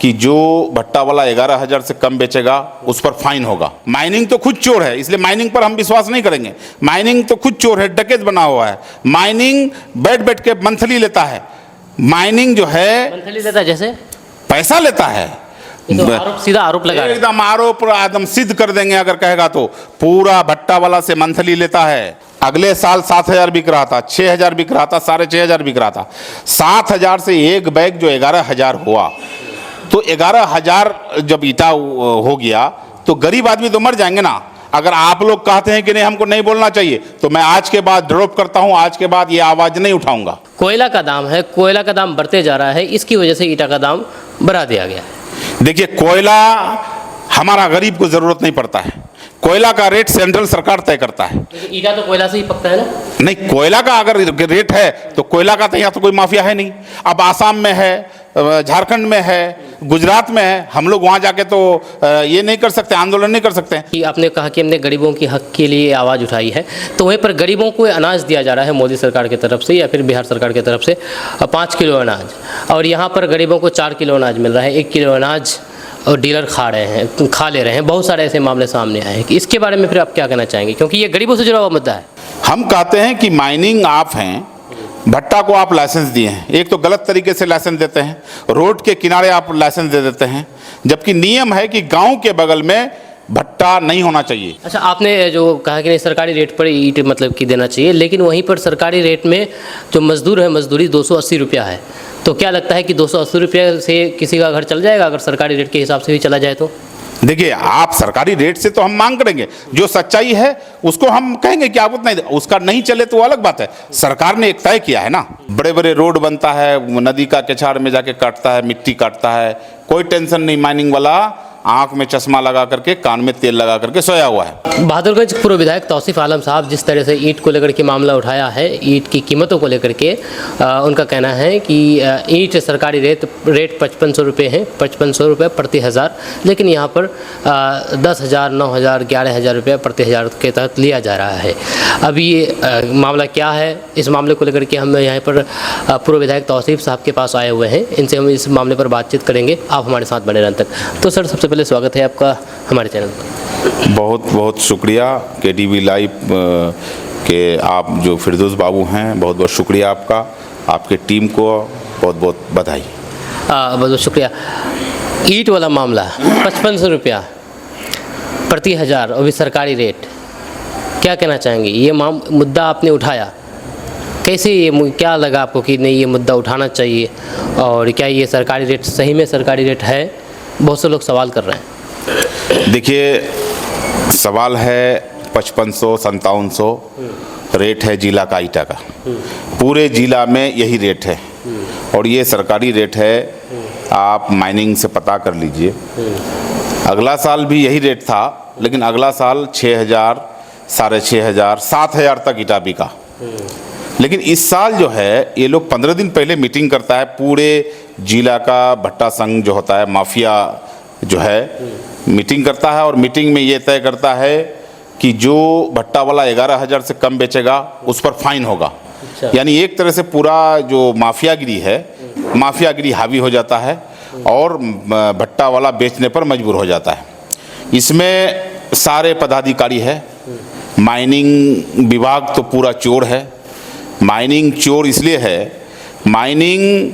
कि जो भट्टा वाला 11,000 से कम बेचेगा उस पर फाइन होगा। माइनिंग तो खुद चोर है, इसलिए माइनिंग पर हम विश्वास नहीं करेंगे। माइनिंग तो खुद चोर है, डकैत बना हुआ है। माइनिंग बैठ बैठ के मंथली लेता है। माइनिंग जो है मंथली लेता है, जैसे पैसा लेता है। तो आरोप, सीधा आरोप लगा रहे हैं। एकदम आरोप एकदम सिद्ध कर देंगे अगर कहेगा तो। पूरा भट्टा वाला से मंथली लेता है। अगले साल 7,000 बिक रहा था, 6,000 बिक रहा था, 6,500 बिक रहा था। 7,000 से एक बैग जो 11,000 हुआ, तो 11,000 जब ईटा हो गया तो गरीब आदमी तो मर जाएंगे ना। अगर आप लोग कहते हैं कि नहीं हमको नहीं बोलना चाहिए, तो मैं आज के बाद ड्रॉप करता हूं, आज के बाद ये आवाज नहीं उठाऊंगा। कोयला का दाम है, कोयला का दाम बढ़ते जा रहा है, इसकी वजह से ईटा का दाम बढ़ा दिया गया है। देखिए, कोयला हमारा गरीब को जरूरत नहीं पड़ता है। कोयला का रेट सेंट्रल सरकार तय करता है। ईटा तो कोयला से ही पकता है ना। नहीं, कोयला का अगर रेट है तो कोयला का तो यहाँ तो कोई माफिया है नहीं। अब आसाम में है, झारखंड में है, गुजरात में है, हम लोग वहाँ जाके तो ये नहीं कर सकते, आंदोलन नहीं कर सकते कि आपने कहा कि हमने गरीबों की हक के लिए आवाज़ उठाई है, तो वहीं पर गरीबों को अनाज दिया जा रहा है मोदी सरकार की तरफ से या फिर बिहार सरकार की तरफ से 5 किलो अनाज, और यहाँ पर गरीबों को 4 किलो अनाज मिल रहा है। 1 किलो अनाज और डीलर खा ले रहे हैं। बहुत सारे ऐसे मामले सामने आए हैं कि इसके बारे में फिर आप क्या कहना चाहेंगे, क्योंकि ये गरीबों से जुड़ा हुआ मुद्दा है। हम कहते हैं कि माइनिंग आप हैं, भट्टा को आप लाइसेंस दिए हैं। एक तो गलत तरीके से लाइसेंस देते हैं, रोड के किनारे आप लाइसेंस दे देते हैं, जबकि नियम है कि गांव के बगल में भट्टा नहीं होना चाहिए। अच्छा, आपने जो कहा कि नहीं सरकारी रेट पर ईंट मतलब कि देना चाहिए, लेकिन वहीं पर सरकारी रेट में जो मजदूर है, मजदूरी 280 रुपया है। तो क्या लगता है कि 280 रुपये से किसी का घर चल जाएगा अगर सरकारी रेट के हिसाब से भी चला जाए तो? देखिए, आप सरकारी रेट से तो हम मांग करेंगे, जो सच्चाई है उसको हम कहेंगे कि आप उतना ही, उसका नहीं चले तो अलग बात है। सरकार ने एक तय किया है ना, बड़े बड़े रोड बनता है, नदी का केछाड़ में जाके काटता है, मिट्टी काटता है, कोई टेंशन नहीं। माइनिंग वाला आंख में चश्मा लगा करके, कान में तेल लगा करके सोया हुआ है। बहादुरगंज पूर्व विधायक तौसीफ आलम साहब जिस तरह से ईंट को लेकर के मामला उठाया है, ईंट की कीमतों को लेकर के उनका कहना है कि ईंट सरकारी रेट 5500 रुपये है, 5500 रुपये प्रति हज़ार, लेकिन यहाँ पर 10,000, 9,000, 11,000 रुपये प्रति हज़ार के तहत लिया जा रहा है। अभी ये मामला क्या है, इस मामले को लेकर के हम यहाँ पर पूर्व विधायक तौसीफ साहब के पास आए हुए हैं। इनसे हम इस मामले पर बातचीत करेंगे। आप हमारे साथ बने रहें तक। तो सर, सबसे पहले स्वागत है आपका हमारे चैनल पर। बहुत बहुत शुक्रिया KTV लाइव के आप जो फिरदौस बाबू हैं, बहुत बहुत शुक्रिया आपका, आपके टीम को बहुत बहुत बधाई। बहुत बहुत शुक्रिया। ईंट वाला मामला 5500 रुपया प्रति हज़ार और भी सरकारी रेट, क्या कहना चाहेंगे? ये मुद्दा आपने उठाया, कैसे ये क्या लगा आपको कि नहीं ये मुद्दा उठाना चाहिए, और क्या ये सरकारी रेट सही में सरकारी रेट है? बहुत से लोग सवाल कर रहे हैं। देखिए, सवाल है 5500, 5700 रेट है जिला का ईटा का। पूरे जिला में यही रेट है और ये सरकारी रेट है। आप माइनिंग से पता कर लीजिए। अगला साल भी यही रेट था, लेकिन अगला साल 6,000, 6,500, 7,000 तक ईटा बिका। लेकिन इस साल जो है, ये लोग 15 दिन पहले मीटिंग करता है, पूरे जिला का भट्टा संघ जो होता है, माफिया जो है, मीटिंग करता है और मीटिंग में ये तय करता है कि जो भट्टा वाला 11,000 से कम बेचेगा उस पर फाइन होगा। यानी एक तरह से पूरा जो माफियागिरी है, माफियागिरी हावी हो जाता है और भट्टा वाला बेचने पर मजबूर हो जाता है। इसमें सारे पदाधिकारी है। माइनिंग विभाग तो पूरा चोर है। माइनिंग चोर इसलिए है, माइनिंग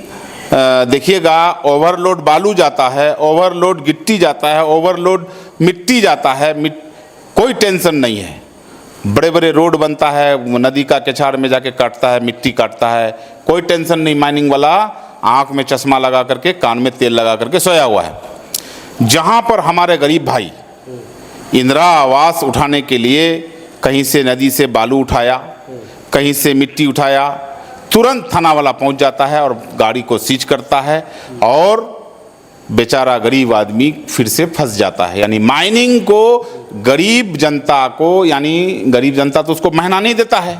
देखिएगा, ओवरलोड बालू जाता है, ओवरलोड गिट्टी जाता है, ओवरलोड मिट्टी जाता है, कोई टेंशन नहीं है। बड़े बड़े रोड बनता है, नदी का केछाड़ में जाके काटता है, मिट्टी काटता है, कोई टेंशन नहीं। माइनिंग वाला आंख में चश्मा लगा करके, कान में तेल लगा करके सोया हुआ है। जहाँ पर हमारे गरीब भाई इंदिरा आवास उठाने के लिए कहीं से नदी से बालू उठाया, कहीं से मिट्टी उठाया, तुरंत थाना वाला पहुंच जाता है और गाड़ी को सीज करता है और बेचारा गरीब आदमी फिर से फंस जाता है। यानी माइनिंग को गरीब जनता को, यानी गरीब जनता तो उसको महंगा नहीं देता है।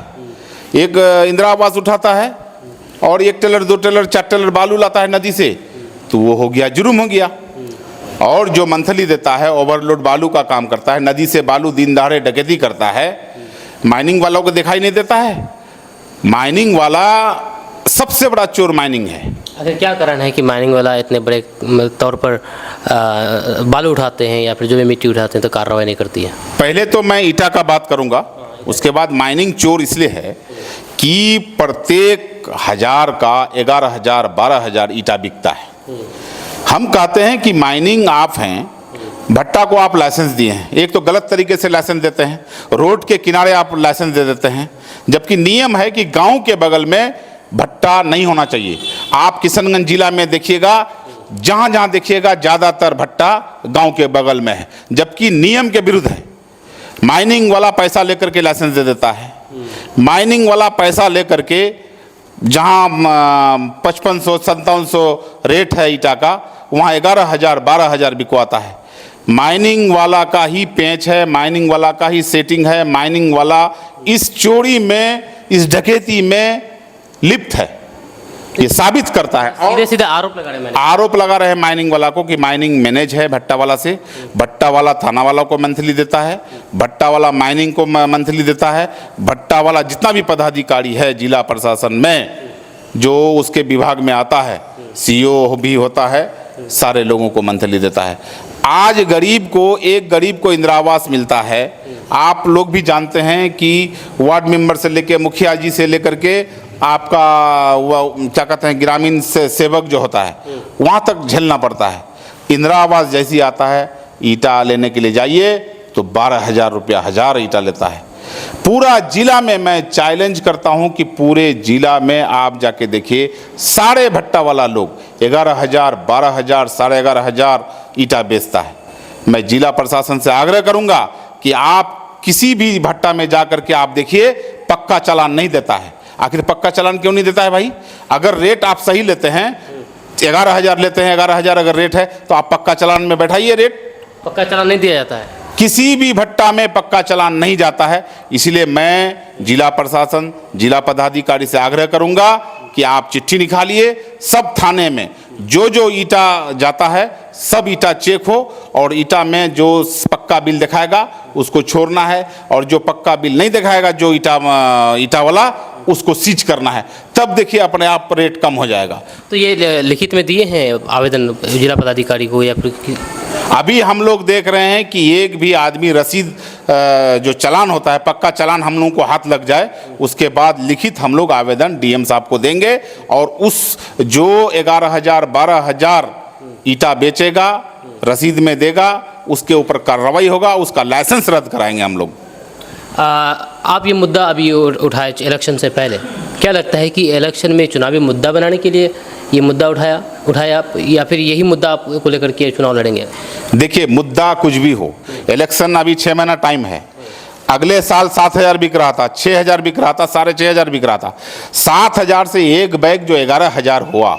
एक इंदिरा आवास उठाता है और 1 टेलर, 2 टेलर, 4 टेलर बालू लाता है नदी से, तो वो हो गया, जुर्म हो गया। और जो मंथली देता है, ओवरलोड बालू का काम करता है, नदी से बालू दिन दहाड़े डकैती करता है, माइनिंग वालों को दिखाई नहीं देता है। माइनिंग वाला सबसे बड़ा चोर माइनिंग है। आखिर क्या कारण है कि माइनिंग वाला इतने बड़े तौर पर बालू उठाते हैं या फिर जो भी मिट्टी उठाते हैं तो कार्रवाई नहीं करती है? पहले तो मैं ईटा का बात करूंगा, उसके बाद माइनिंग चोर इसलिए है कि प्रत्येक 1000 का 11,000 12,000 ईटा बिकता है। हम कहते हैं कि माइनिंग आप हैं, भट्टा को आप लाइसेंस दिए हैं, एक तो गलत तरीके से लाइसेंस देते हैं, रोड के किनारे आप लाइसेंस दे देते हैं, जबकि नियम है कि गांव के बगल में भट्टा नहीं होना चाहिए। आप किशनगंज जिला में देखिएगा, जहां जहां देखिएगा ज़्यादातर भट्टा गांव के बगल में है, जबकि नियम के विरुद्ध है। माइनिंग वाला पैसा लेकर के लाइसेंस दे देता है, माइनिंग वाला पैसा लेकर के जहां 5500-5700 रेट है ईटा का, वहां 11,000 12,000 बिकवाता है। माइनिंग वाला का ही पेंच है, माइनिंग वाला का ही सेटिंग है, माइनिंग वाला इस चोरी में, इस डकैती में लिप्त है, ये साबित करता है। और सीधे सीधे आरोप लगा रहे हैं, आरोप लगा रहे हैं माइनिंग वाला को कि माइनिंग मैनेज है भट्टा वाला से, भट्टा वाला थाना वाला को मंथली देता है, भट्टा वाला माइनिंग को मंथली देता है, भट्टा वाला जितना भी पदाधिकारी है जिला प्रशासन में जो उसके विभाग में आता है, सीईओ भी होता है, सारे लोगों को मंथली देता है। आज गरीब को, एक गरीब को इंदिरा आवास मिलता है। आप लोग भी जानते हैं कि वार्ड मेंबर से लेकर मुखिया जी से लेकर के आपका वह क्या कहते हैं ग्रामीण सेवक जो होता है वहाँ तक झेलना पड़ता है। इंदिरा आवास जैसी आता है, ईटा लेने के लिए जाइए तो 12,000 रुपया 1000 ईटा लेता है। पूरा जिला में मैं चैलेंज करता हूं कि पूरे जिला में आप जाके देखिए, सारे भट्टा वाला लोग 11,000 12,000 11,500 ईटा बेचता है। मैं जिला प्रशासन से आग्रह करूंगा कि आप किसी भी भट्टा में जाकर के आप देखिए, पक्का चालान नहीं देता है। आखिर पक्का चालान क्यों नहीं देता है भाई? अगर रेट आप सही लेते हैं, 11,000 लेते हैं, 11,000 अगर रेट है तो आप पक्का चालान में बैठाइए रेट। पक्का चालान नहीं दिया जाता है, किसी भी भट्टा में पक्का चालान नहीं जाता है। इसलिए मैं जिला प्रशासन, जिला पदाधिकारी से आग्रह करूंगा कि आप चिट्ठी निकालिए, सब थाने में जो जो ईटा जाता है सब ईटा चेक हो, और ईटा में जो पक्का बिल दिखाएगा उसको छोड़ना है, और जो पक्का बिल नहीं दिखाएगा जो ईटा वाला उसको सीज करना है। तब देखिए अपने आप रेट कम हो जाएगा। तो ये लिखित में दिए हैं आवेदन जिला पदाधिकारी को या फिर? अभी हम लोग देख रहे हैं कि एक भी आदमी रसीद जो चालान होता है, पक्का चालान हम लोगों को हाथ लग जाए, उसके बाद लिखित हम लोग आवेदन डीएम साहब को देंगे, और उस जो 11,000 12,000 ईटा बेचेगा, रसीद में देगा, उसके ऊपर कार्रवाई होगा, उसका लाइसेंस रद्द कराएंगे हम लोग। आप ये मुद्दा अभी उठाए इलेक्शन से पहले, क्या लगता है कि इलेक्शन में चुनावी मुद्दा बनाने के लिए ये मुद्दा उठाया या फिर यही मुद्दा आपको लेकर के चुनाव लड़ेंगे? देखिए, मुद्दा कुछ भी हो, इलेक्शन अभी 6 महीना टाइम है। अगले साल 7,000 बिक रहा था, 6,000 बिक रहा था, 6,500 बिक रहा था। 7,000 से एक बैग जो 11,000 हुआ,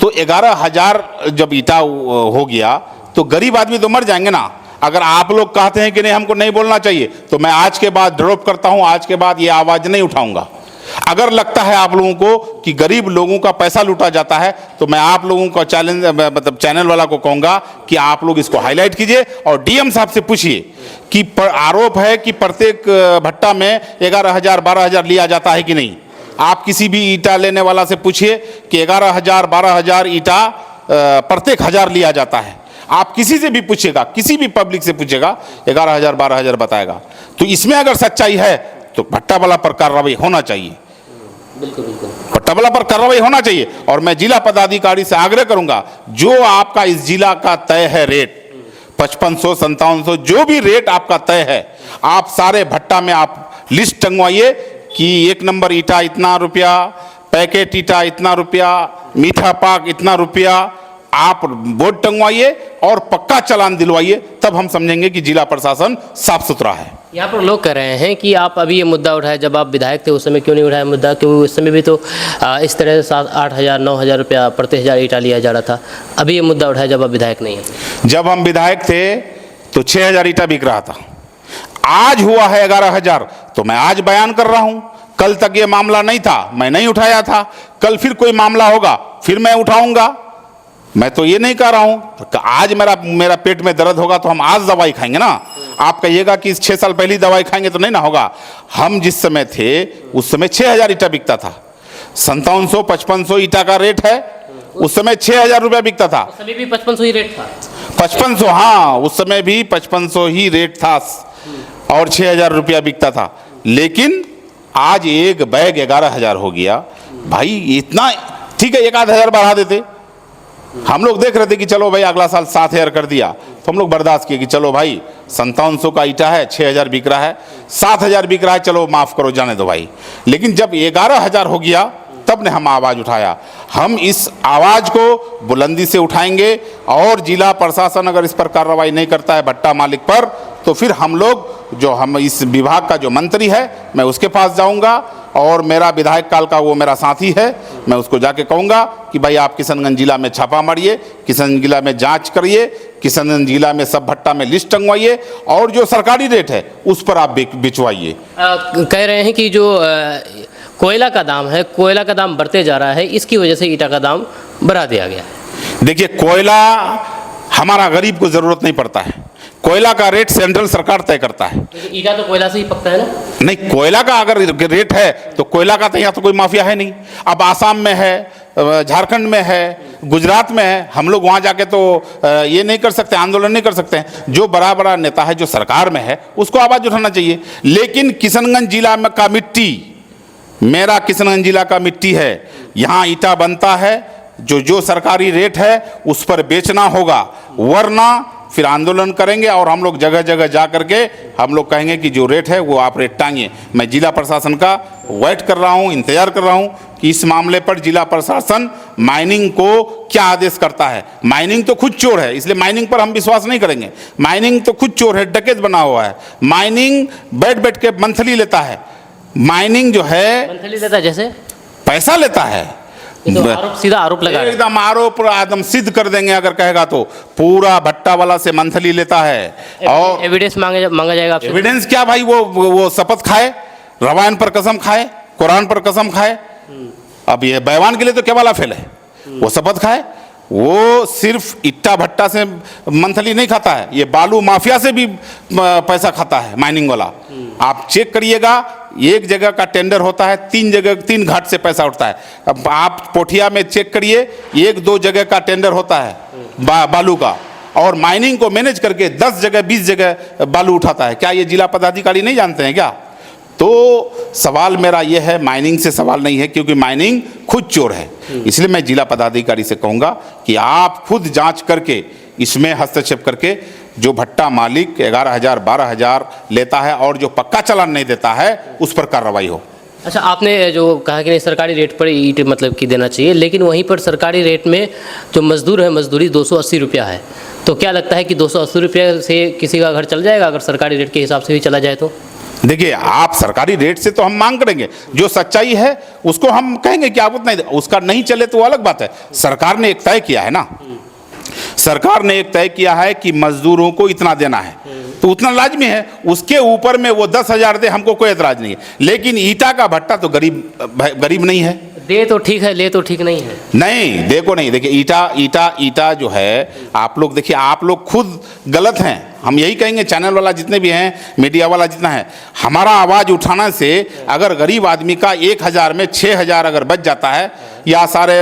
तो 11,000 जब ईटा हो गया तो गरीब आदमी तो मर जाएंगे ना। अगर आप लोग कहते हैं कि नहीं हमको नहीं बोलना चाहिए, तो मैं आज के बाद ड्रॉप करता हूं, आज के बाद ये आवाज़ नहीं उठाऊंगा। अगर लगता है आप लोगों को कि गरीब लोगों का पैसा लूटा जाता है, तो मैं आप लोगों का चैनल वाला को कहूंगा कि आप लोग इसको हाईलाइट कीजिए और डीएम साहब से पूछिए कि आरोप है कि प्रत्येक भट्टा में 11,000 12,000 लिया जाता है कि नहीं। आप किसी भी ईटा लेने वाला से पूछिए कि 11,000 12,000 ईटा प्रत्येक 1000 लिया जाता है। आप किसी से भी पूछेगा, किसी भी पब्लिक से पूछेगा, 11,000 12,000 बताएगा। तो इसमें अगर सच्चाई है तो भट्टा वाला पर कार्रवाई होना चाहिए, बिल्कुल बिल्कुल भट्टा वाला पर कार्रवाई होना चाहिए। और मैं जिला पदाधिकारी से आग्रह करूंगा, जो आपका इस जिला का तय है रेट 5500 5700 जो भी रेट आपका तय है, आप सारे भट्टा में आप लिस्ट टंगवाइए कि 1 नंबर ईटा इतना रुपया, पैकेट ईटा इतना रुपया, मीठा पाक इतना रुपया, आप बोर्ड टंगवाइए और पक्का चालान दिलवाइए, तब हम समझेंगे कि जिला प्रशासन साफ सुथरा है। यहाँ पर लोग कह रहे हैं कि आप अभी ये मुद्दा उठाए, जब आप विधायक थे उस समय क्यों नहीं उठाया मुद्दा? क्योंकि उस समय भी तो इस तरह से 7-8,000 9,000 रुपया प्रति 1000 ईटा लिया जा रहा था। अभी ये मुद्दा उठाया जब आप विधायक नहीं है। जब हम विधायक थे तो 6,000 ईटा बिक रहा था, आज हुआ है 11,000, तो मैं आज बयान कर रहा हूँ। कल तक ये मामला नहीं था, मैं नहीं उठाया था। कल फिर कोई मामला होगा, फिर मैं उठाऊंगा। मैं तो ये नहीं कह रहा हूं आज मेरा पेट में दर्द होगा तो हम आज दवाई खाएंगे ना। आप कहिएगा कि 6 साल पहले दवाई खाएंगे तो नहीं ना होगा। हम जिस समय थे उस समय 6,000 ईटा बिकता था, 5700 5500 ईटा का रेट है। उस समय 6,000 रुपया बिकता था। उस समय भी 5500 ही रेट था। 5500, हाँ उस समय भी 5500 ही रेट था और 6,000 रुपया बिकता था। लेकिन आज एक बैग 11,000 हो गया। भाई इतना ठीक है, 1,000 बढ़ा देते। हम लोग देख रहे थे कि चलो भाई अगला साल 7,000 कर दिया तो हम लोग बर्दाश्त किए कि चलो भाई 5700 का ईटा है, 6,000 बिक रहा है, 7,000 बिक रहा है, चलो माफ़ करो जाने दो भाई। लेकिन जब 11,000 हो गया तब ने हम आवाज़ उठाया। हम इस आवाज़ को बुलंदी से उठाएंगे और जिला प्रशासन अगर इस पर कार्रवाई नहीं करता है भट्टा मालिक पर, तो फिर हम लोग जो हम इस विभाग का जो मंत्री है मैं उसके पास जाऊंगा और मेरा विधायक काल का वो मेरा साथी है, मैं उसको जाके कहूँगा कि भाई आप किशनगंज जिला में छापा मारिए, किशनगंज जिला में जांच करिए, किशनगंज जिला में सब भट्टा में लिस्ट टंगवाइए और जो सरकारी रेट है उस पर आप बिचवाइए। कह रहे हैं कि जो कोयला का दाम है, कोयला का दाम बढ़ते जा रहा है, इसकी वजह से ईटा का दाम बढ़ा दिया गया है। देखिए कोयला हमारा गरीब को ज़रूरत नहीं पड़ता है, कोयला का रेट सेंट्रल सरकार तय करता है। ईटा तो कोयला से ही पकता है ना? नहीं, कोयला का अगर रेट है तो कोयला का तो यहाँ तो कोई माफिया है नहीं। अब आसाम में है, झारखंड में है, गुजरात में है, हम लोग वहाँ जाके तो ये नहीं कर सकते, आंदोलन नहीं कर सकते हैं। जो बड़ा बड़ा नेता है जो सरकार में है उसको आवाज़ उठाना चाहिए। लेकिन किशनगंज जिला में का मिट्टी, मेरा किशनगंज जिला का मिट्टी है, यहाँ ईटा बनता है, जो सरकारी रेट है उस पर बेचना होगा, वरना फिर आंदोलन करेंगे और हम लोग जगह जगह जा करके हम लोग कहेंगे कि जो रेट है वो आप रेट टांगिए। मैं जिला प्रशासन का वेट कर रहा हूँ, इंतजार कर रहा हूँ कि इस मामले पर जिला प्रशासन माइनिंग को क्या आदेश करता है। माइनिंग तो खुद चोर है, इसलिए माइनिंग पर हम विश्वास नहीं करेंगे। माइनिंग तो खुद चोर है, डकैत बना हुआ है। माइनिंग बैठ बैठ के मंथली लेता है। माइनिंग जो है मंथली लेता है, जैसे पैसा लेता है। तो आरोप, सीधा आरोप लगा रहे हैं। एकदम आरोप एकदम सिद्ध कर देंगे अगर कहेगा तो। पूरा भट्टा वाला से मंथली लेता है और एविडेंस मांगा जाएगा आपसे। एविडेंस क्या भाई, वो शपथ खाए, रवायन पर कसम खाए, कुरान पर कसम खाए। अब ये बैवान के लिए तो क्या वाला फेल है, वो शपथ खाए। वो सिर्फ इट्टा भट्टा से मंथली नहीं खाता है, ये बालू माफिया से भी पैसा खाता है माइनिंग वाला। आप चेक करिएगा, एक जगह का टेंडर होता है, 3 घाट से पैसा उठता है। अब आप पोठिया में चेक करिए, 1-2 जगह का टेंडर होता है बालू का, और माइनिंग को मैनेज करके 10 जगह 20 जगह बालू उठाता है। क्या ये जिला पदाधिकारी नहीं जानते हैं क्या? तो सवाल मेरा ये है, माइनिंग से सवाल नहीं है, क्योंकि माइनिंग खुद चोर है। इसलिए मैं जिला पदाधिकारी से कहूँगा कि आप खुद जांच करके इसमें हस्तक्षेप करके जो भट्टा मालिक 11,000 12,000 लेता है और जो पक्का चालान नहीं देता है उस पर कार्रवाई हो। अच्छा, आपने जो कहा कि नहीं सरकारी रेट पर ईंट मतलब कि देना चाहिए, लेकिन वहीं पर सरकारी रेट में जो मजदूर है, मजदूरी 280 रुपया है। तो क्या लगता है कि 280 रुपये से किसी का घर चल जाएगा अगर सरकारी रेट के हिसाब से भी चला जाए तो? देखिए, आप सरकारी रेट से तो हम मांग करेंगे, जो सच्चाई है उसको हम कहेंगे कि आप उतना ही, उसका नहीं चले तो अलग बात है। सरकार ने एक तय किया है ना, सरकार ने एक तय किया है कि मजदूरों को इतना देना है, तो उतना लाजमी है। उसके ऊपर में वो 10,000 दे, हमको कोई एतराज नहीं है। लेकिन ईटा का भट्टा तो गरीब नहीं है। दे तो ठीक है, ले तो ठीक नहीं है। नहीं, देखो नहीं, देखिए ईटा जो है, आप लोग देखिए, आप लोग खुद गलत हैं। हम यही कहेंगे, चैनल वाला जितने भी हैं, मीडिया वाला जितना है, हमारा आवाज़ उठाना से अगर गरीब आदमी का 1,000 में 6,000 अगर बच जाता है, या साढ़े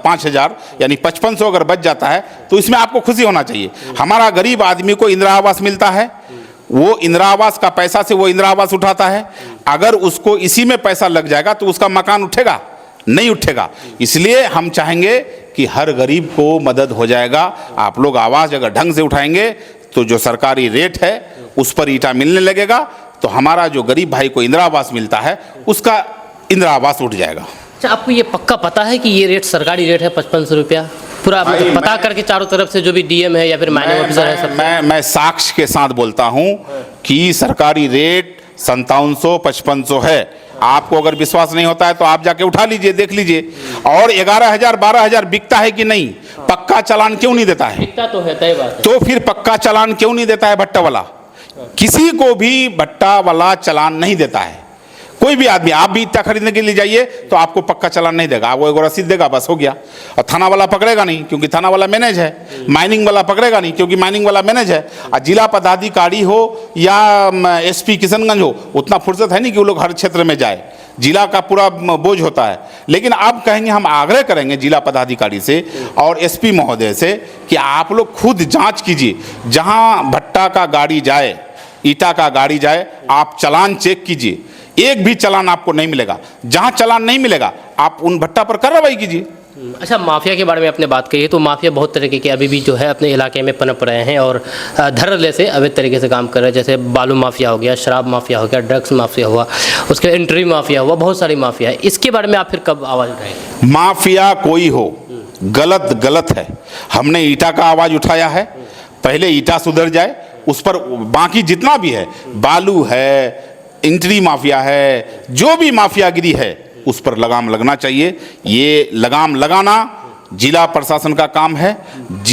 5,000 यानी 5500 अगर बच जाता है, तो इसमें आपको खुशी होना चाहिए। हमारा गरीब आदमी को इंदिरा आवास मिलता है, वो इंदिरा आवास का पैसा से वो इंदिरा आवास उठाता है। अगर उसको इसी में पैसा लग जाएगा तो उसका मकान उठेगा? नहीं उठेगा। इसलिए हम चाहेंगे कि हर गरीब को मदद हो जाएगा। आप लोग आवाज़ अगर ढंग से उठाएंगे तो जो सरकारी रेट है उस पर ईटा मिलने लगेगा, तो हमारा जो गरीब भाई को इंदिरा आवास मिलता है उसका इंदिरा आवास उठ जाएगा। अच्छा, आपको ये पक्का पता है कि ये रेट सरकारी रेट है 5500 रुपया? पूरा मतलब पता करके चारों तरफ से जो भी डीएम है या फिर माइनिंग ऑफिसर है सब? मैं साक्ष्य के साथ बोलता हूँ कि सरकारी रेट 5700 5500 है। आपको अगर विश्वास नहीं होता है तो आप जाके उठा लीजिए, देख लीजिए। और 11,000 12,000 बिकता है कि नहीं? पक्का चालान क्यों नहीं देता है? बिकता तो है, तय बात है। तो फिर पक्का चालान क्यों नहीं देता है भट्टा वाला? किसी को भी भट्टा वाला चालान नहीं देता है। कोई भी आदमी, आप भी ईटा खरीदने के लिए जाइए तो आपको पक्का चालान नहीं देगा, वो एक रसीद देगा, बस हो गया। और थाना वाला पकड़ेगा नहीं क्योंकि थाना वाला मैनेज है, माइनिंग वाला पकड़ेगा नहीं क्योंकि माइनिंग वाला मैनेज है। और जिला पदाधिकारी हो या एसपी किशनगंज हो, उतना फुर्सत है नहीं कि वो लोग हर क्षेत्र में जाए, जिला का पूरा बोझ होता है। लेकिन अब कहेंगे, हम आग्रह करेंगे जिला पदाधिकारी से और एसपी महोदय से कि आप लोग खुद जांच कीजिए, जहां भट्टा का गाड़ी जाए, ईटा का गाड़ी जाए, आप चालान चेक कीजिए, एक भी चालान आपको नहीं मिलेगा। जहां चालान नहीं मिलेगा आप उन भट्टा पर कार्रवाई कीजिए। अच्छा, माफिया के बारे में आपने बात कही है, तो माफिया बहुत तरीके के अभी भी जो है अपने इलाके में पनप रहे हैं और धड़ल्ले से अवैध तरीके से काम कर रहे हैं। जैसे बालू माफिया हो गया, शराब माफिया हो गया, ड्रग्स माफिया हुआ, उसके एंट्री माफिया हुआ, बहुत सारी माफिया है। इसके बारे में आप फिर कब आवाज़ उठाएंगे? माफिया कोई हो, गलत गलत है। हमने ईटा का आवाज़ उठाया है, पहले ईटा सुधर जाए, उस पर बाकी जितना भी है, बालू है, एंट्री माफिया है, जो भी माफियागिरी है उस पर लगाम लगना चाहिए। ये लगाम लगाना जिला प्रशासन का काम है।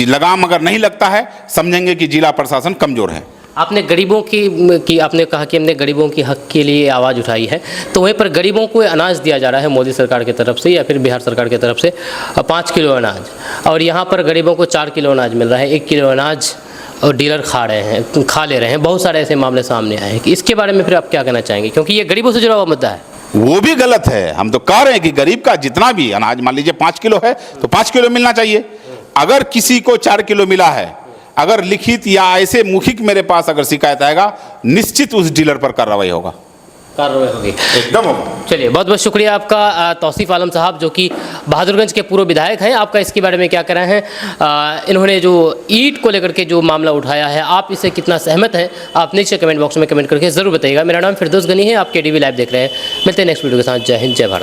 लगाम अगर नहीं लगता है, समझेंगे कि जिला प्रशासन कमज़ोर है। आपने गरीबों की आपने कहा कि हमने गरीबों की हक के लिए आवाज़ उठाई है, तो वहीं पर गरीबों को अनाज दिया जा रहा है मोदी सरकार की तरफ से या फिर बिहार सरकार की तरफ से 5 किलो अनाज, और यहाँ पर गरीबों को 4 किलो अनाज मिल रहा है, 1 किलो अनाज और डीलर खा ले रहे हैं। बहुत सारे ऐसे मामले सामने आए हैं कि इसके बारे में फिर आप क्या कहना चाहेंगे, क्योंकि ये गरीबों से जुड़ा हुआ मुद्दा है? वो भी गलत है। हम तो कह रहे हैं कि गरीब का जितना भी अनाज, मान लीजिए 5 किलो है तो 5 किलो मिलना चाहिए। अगर किसी को 4 किलो मिला है, अगर लिखित या ऐसे मौखिक मेरे पास अगर शिकायत आएगा, निश्चित उस डीलर पर कार्रवाई होगी। एकदम होगा। चलिए, बहुत बहुत शुक्रिया आपका तौसीफ आलम साहब, जो कि बहादुरगंज के पूर्व विधायक हैं। आपका इसके बारे में क्या कहना है? इन्होंने जो ईंट को लेकर के जो मामला उठाया है, आप इससे कितना सहमत हैं? आप नीचे कमेंट बॉक्स में कमेंट करके ज़रूर बताइएगा। मेरा नाम फिरदौस गनी है, आप KDV लाइव देख रहे हैं। मिलते हैं नेक्स्ट वीडियो के साथ। जय हिंद, जय भारत।